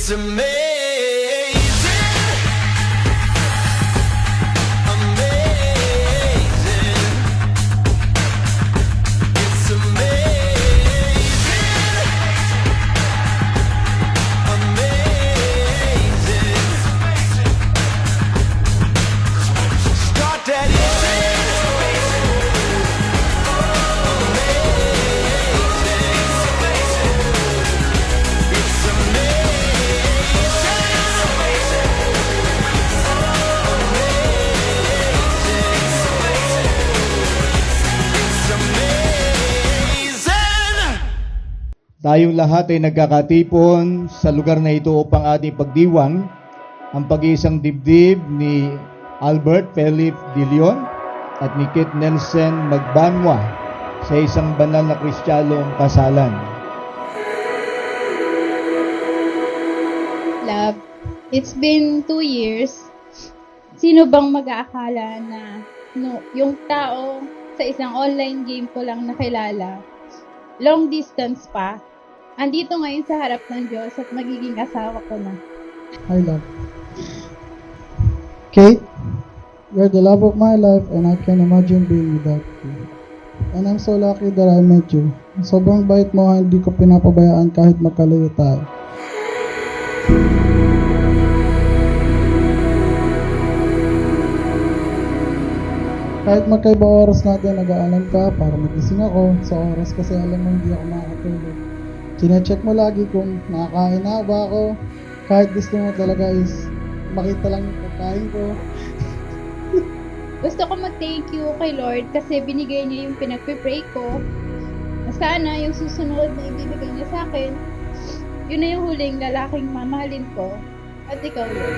It's amazing, amazing. It's amazing, amazing. Start that Tayong lahat ay nagkakatipon sa lugar na ito upang ating pagdiwang ang pag-iisang dibdib ni Albert Felipe de Leon at ni Kit Nelson Magbanwa sa isang banal na Kristiyanong kasalan. Love, it's been 2 years. Sino bang mag-aakala na yung tao sa isang online game ko lang nakilala, long distance pa, andito ngayon sa harap ng Diyos at magiging asawa ko na. Hi, love. Kate, you're the love of my life and I can't imagine being without you. And I'm so lucky that I met you. Sobrang bait mo, hindi ko pinapabayaan kahit magkalayo tayo. Kahit magkaiba oras natin, nag-aalam ka para magising ako sa oras kasi alam mo hindi ako makakatulog. Chine-check mo lagi kung nakakain na ba ako. Kahit gusto mo talaga is makita lang yung pagkain ko. Gusto ko mag-thank you kay Lord kasi binigay niya yung pinagpipray ko. Sana yung susunod na ibibigay niya sa akin, yun na yung huling lalaking mamahalin ko. At ikaw, Lord.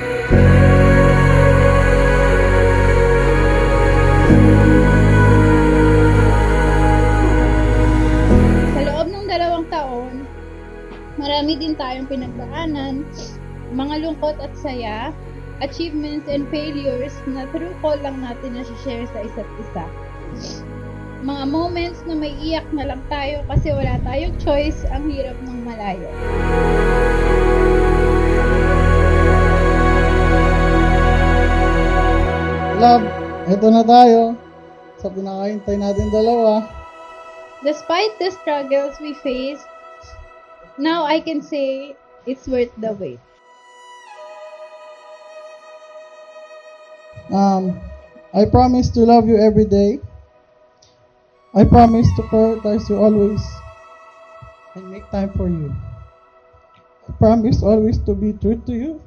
Sa loob ng 2 taon, marami din tayong pinagdaanan, mga lungkot at saya, achievements and failures na through call lang natin na share sa isa't isa. Mga moments na may iyak na lang tayo kasi wala tayong choice, ang hirap ng malayo. Love, eto na tayo sa pinakahintay natin dalawa. Despite the struggles we face, now I can say it's worth the wait. I promise to love you every day. I promise to prioritize you always and make time for you. I promise always to be true to you.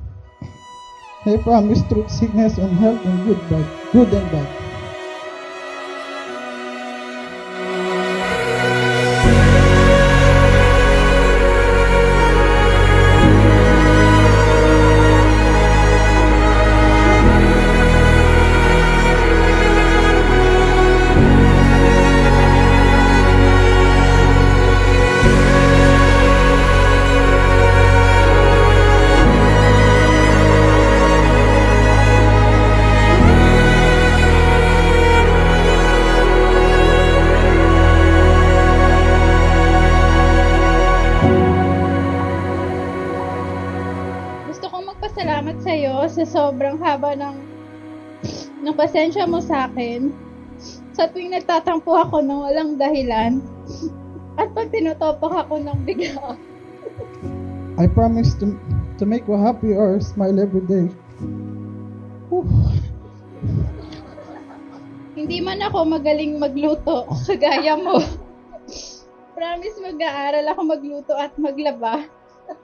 I promise through sickness and health and good and bad. Salamat sa iyo sa sobrang haba ng pasensya mo sa akin. Sa tuwing nagtatampo ako ng walang dahilan at pag tinutopak ako ng bigla. I promise to make you happy or smile every day. Whew. Hindi man ako magaling magluto kagaya mo. Promise mag-aaral ako magluto at maglaba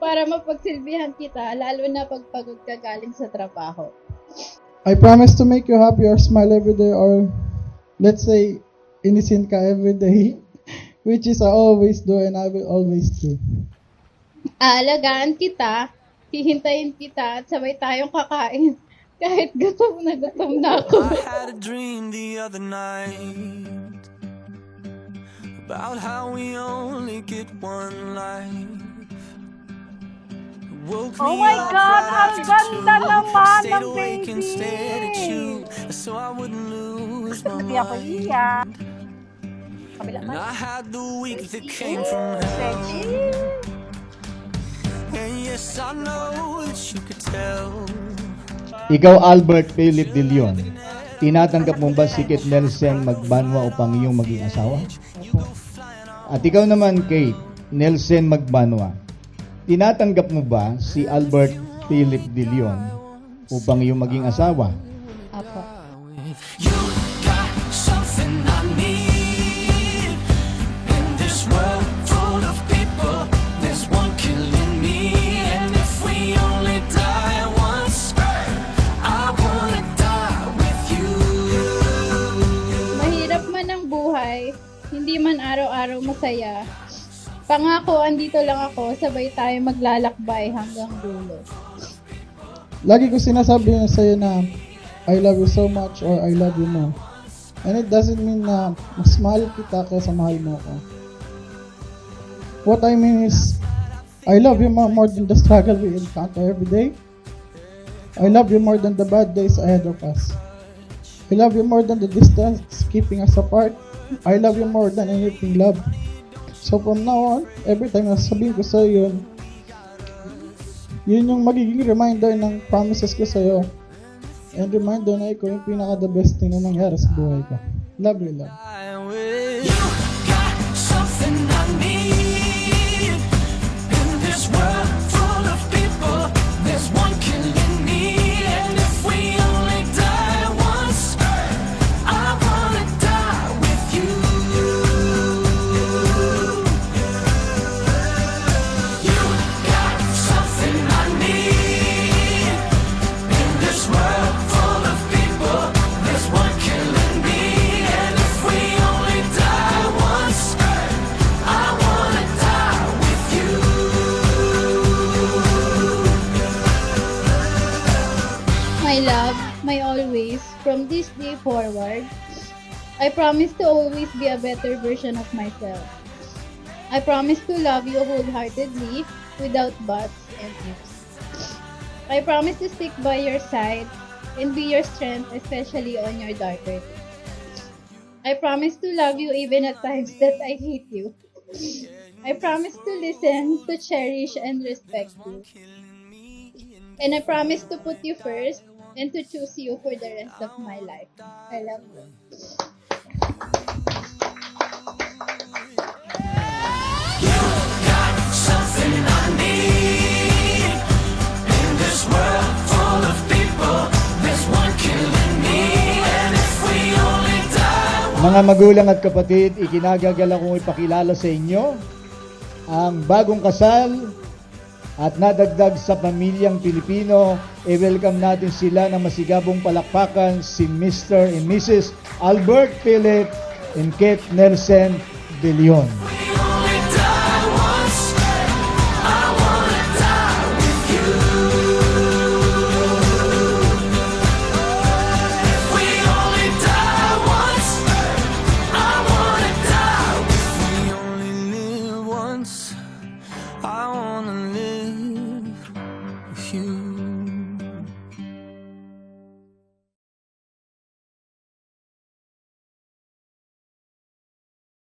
para mapagsilbihan kita, lalo na pag pagod ka galing sa trabaho. I promise to make you happy or smile every day, or let's say, innocent ka every day, which is I always do and I will always do. Aalagaan kita, hihintayin kita at sabay tayong kakain kahit gutom na ako. I had a dream the other night about how we only get one life. Oh my God! Ang ganda naman ng baby! So I wouldn't lose my Hindi ako mind. iiyak. Kabila And man. I had the week that came from hell. Sexy! And yes, I know wish you could tell. Ikaw, Albert Philip De Leon, tinatanggap mo ba si Kate Nelson Magbanwa upang iyong maging asawa? At ikaw naman, Kate Nelson Magbanwa, tinatanggap mo ba si Albert Philip De Leon upang iyong maging asawa? Apo. You got something I need. In this world full of people, there's one killing me. And if we only die once, I wanna die with you. Mahirap man ang buhay, hindi man araw-araw masaya. Pangako, andito lang ako, sabay tayo maglalakbay hanggang dulo. Lagi ko sinasabi na sa'yo na I love you so much or I love you more. And it doesn't mean na mas mahal kita kaysa mahal mo ako. What I mean is, I love you more than the struggle we encounter every day. I love you more than the bad days ahead of us. I love you more than the distance keeping us apart. I love you more than anything, love. So from now on, every time na sabihin ko sa'yo yun yung magiging reminder ng promises ko sa'yo. And reminder na ikaw yung pinaka-the best thing na nangyari sa buhay ko. Love you, love. You got something I need. In this world full of people, there's one killing me. And if we only die once, I wanna die with you. You got something I need. In this world full of people, there's one killing me. And if we only die once, I wanna die with you. My love, my always, from this day forward, I promise to always be a better version of myself. I promise to love you wholeheartedly, without buts and ifs. I promise to stick by your side and be your strength, especially on your darker days. I promise to love you even at times that I hate you. I promise to listen, to cherish, and respect you. And I promise to put you first and to choose you for the rest of my life. I love you. You got something I need. In this world full of people, there's one killing me. And if we only die Mga magulang at kapatid, ikinagagala kong ipakilala sa inyo ang bagong kasal at nadagdag sa pamilyang Pilipino. I-welcome natin sila ng masigabong palakpakan, si Mr. and Mrs. Albert Philip and Kate Nelson De Leon.